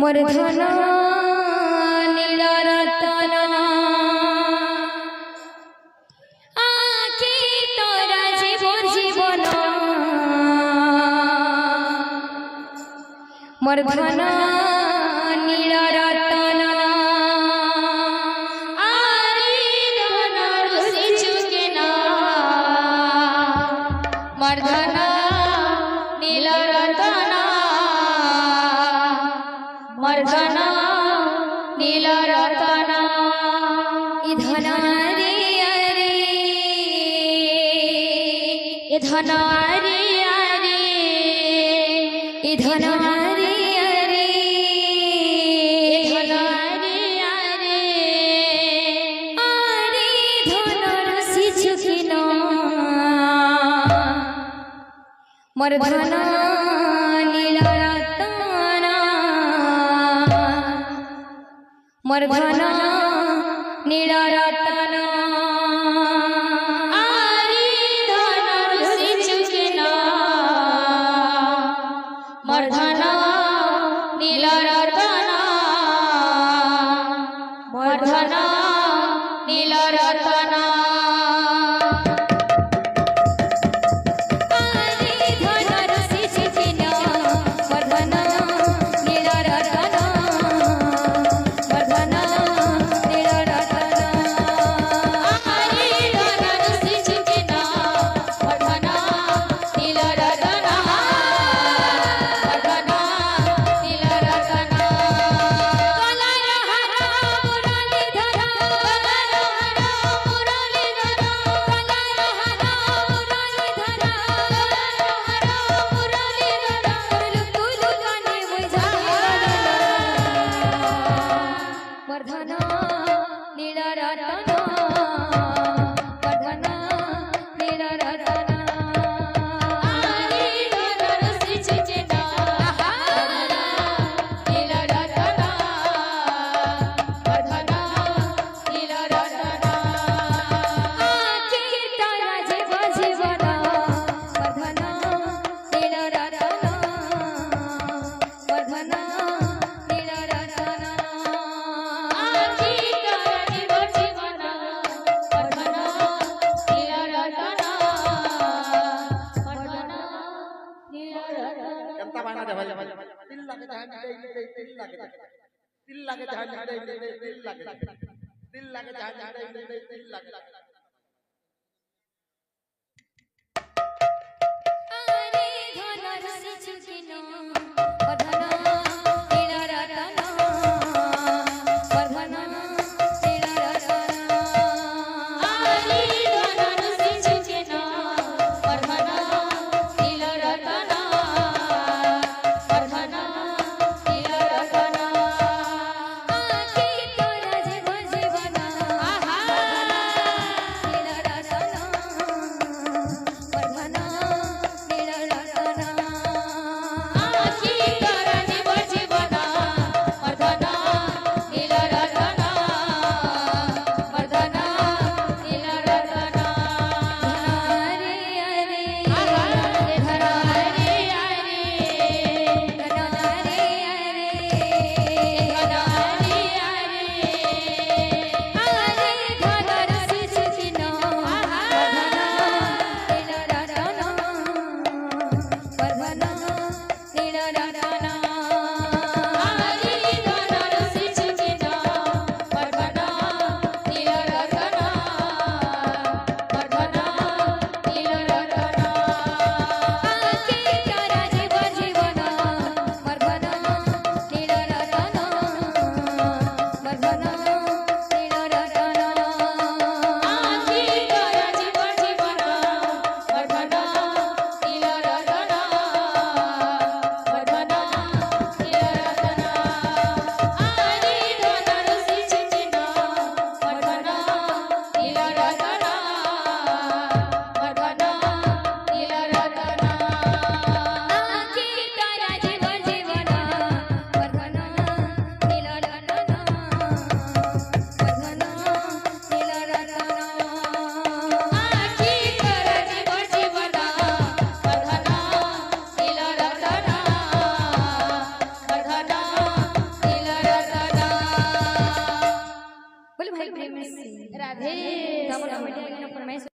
मोर धन नीला रतन आखि तोरा जीवन जीवन मोर धन नीला रतन आरी धन रुचि चुके ना मोर धन नीला रतन मोर धन नीला रतन ई धन रे अरे ई धन रे अरे ई धन रे अरे ई धन रे अरे आरे धन रसी चुकिना मोर धन नीला रतन मोर धन नीला रतन आरी धन रुचि चुकिना मोर धन नीला रतन मोर धन नीला रतन फुल भाई प्रेम से राधे तो अपन कमेटी आगे ना फरमाइश